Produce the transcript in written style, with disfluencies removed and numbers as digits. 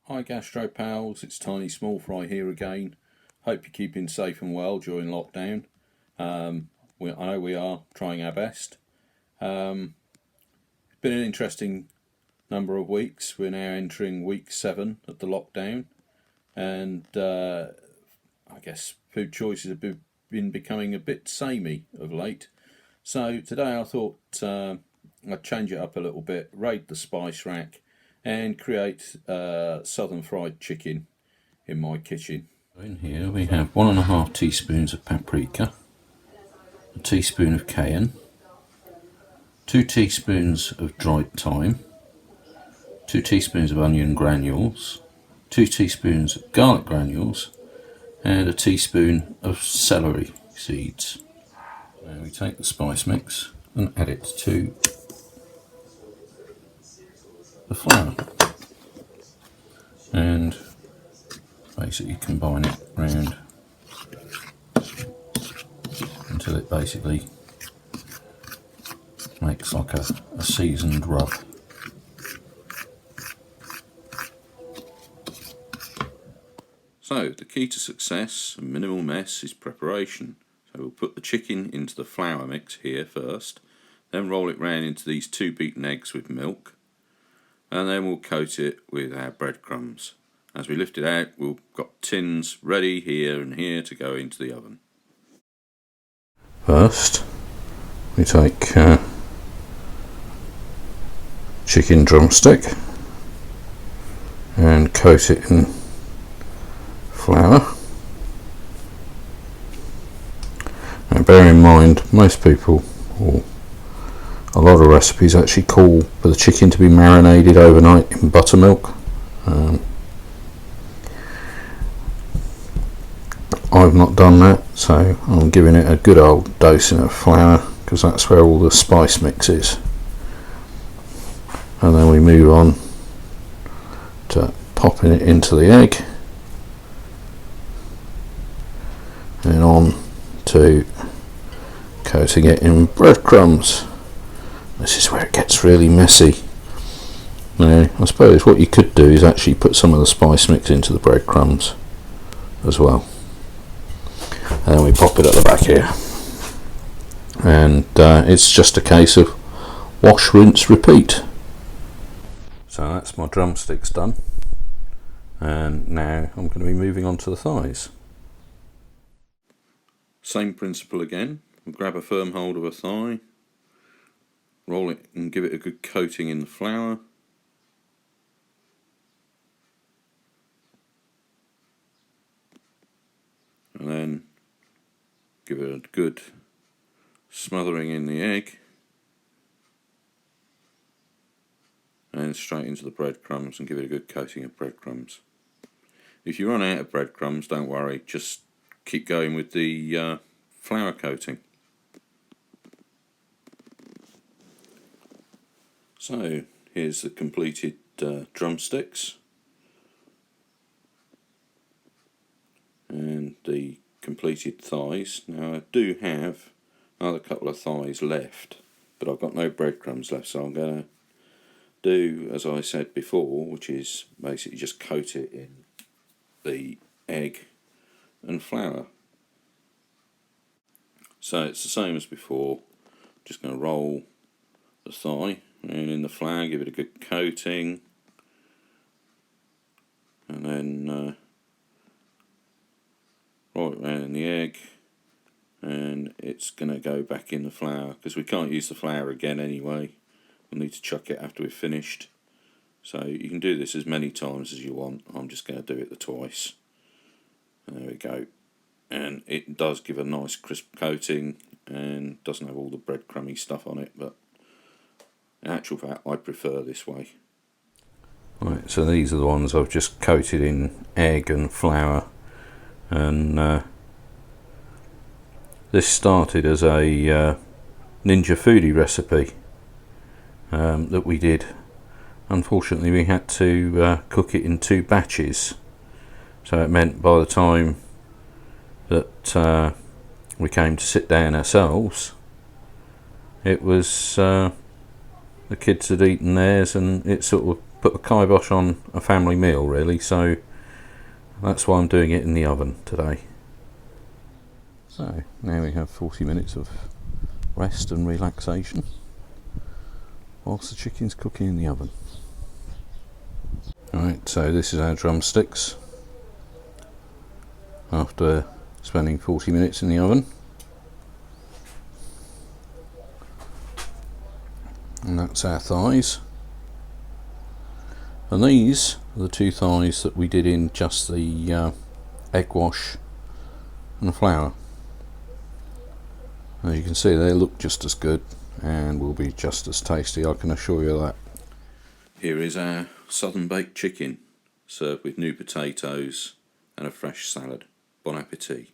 Hi Gastro Pals, it's Tiny Small Fry here again. Hope you're keeping safe and well during lockdown. I know we are trying our best. It's been an interesting number of weeks. We're now entering week 7 of the lockdown, and I guess food choices have been becoming a bit samey of late. So today I thought I'd change it up a little bit, raid the spice rack and create southern fried chicken in my kitchen. In here we have 1.5 teaspoons of paprika, a teaspoon of cayenne, 2 teaspoons of dried thyme, 2 teaspoons of onion granules, 2 teaspoons of garlic granules, and a teaspoon of celery seeds. Now we take the spice mix and add it to the flour and basically combine it round until it basically makes like a seasoned rub. So the key to success and minimal mess is preparation. So we'll put the chicken into the flour mix here first, then roll it round into these 2 beaten eggs with milk, and then we'll coat it with our breadcrumbs. As we lift it out, we've got tins ready here and here to go into the oven. First, we take chicken drumstick and coat it in flour. Now bear in mind, most people, or a lot of recipes, actually call for the chicken to be marinated overnight in buttermilk. I've not done that, so I'm giving it a good old dosing of flour because that's where all the spice mix is. And then we move on to popping it into the egg and on to coating it in breadcrumbs. This is where it gets really messy. Now, I suppose what you could do is actually put some of the spice mix into the breadcrumbs as well. And then we pop it at the back here. And it's just a case of wash, rinse, repeat. So that's my drumsticks done. And now I'm going to be moving on to the thighs. Same principle again. We'll grab a firm hold of a thigh, roll it and give it a good coating in the flour. And then give it a good smothering in the egg. And straight into the breadcrumbs and give it a good coating of breadcrumbs. If you run out of breadcrumbs, don't worry, just keep going with the flour coating. So here's the completed drumsticks and the completed thighs. Now I do have another couple of thighs left, but I've got no breadcrumbs left, so I'm going to do as I said before, which is basically just coat it in the egg and flour. So it's the same as before, just going to roll the thigh and in the flour, give it a good coating, and then roll it around in the egg, and it's going to go back in the flour because we can't use the flour again anyway. We'll need to chuck it after we've finished. So you can do this as many times as you want. I'm just going to do it twice. There we go. And it does give a nice crisp coating and doesn't have all the breadcrumby stuff on it, but in actual fact I prefer this way. Right, so these are the ones I've just coated in egg and flour, and this started as a Ninja Foodie recipe that we did. Unfortunately we had to cook it in 2 batches, so it meant by the time that we came to sit down ourselves, It was the kids had eaten theirs, and it sort of put a kibosh on a family meal, really. So that's why I'm doing it in the oven today. So now we have 40 minutes of rest and relaxation whilst the chicken's cooking in the oven. Alright, so this is our drumsticks after spending 40 minutes in the oven. And that's our thighs. And these are the two thighs that we did in just the egg wash and the flour. As you can see, they look just as good and will be just as tasty, I can assure you that. Here is our southern baked chicken, served with new potatoes and a fresh salad. Bon appetit.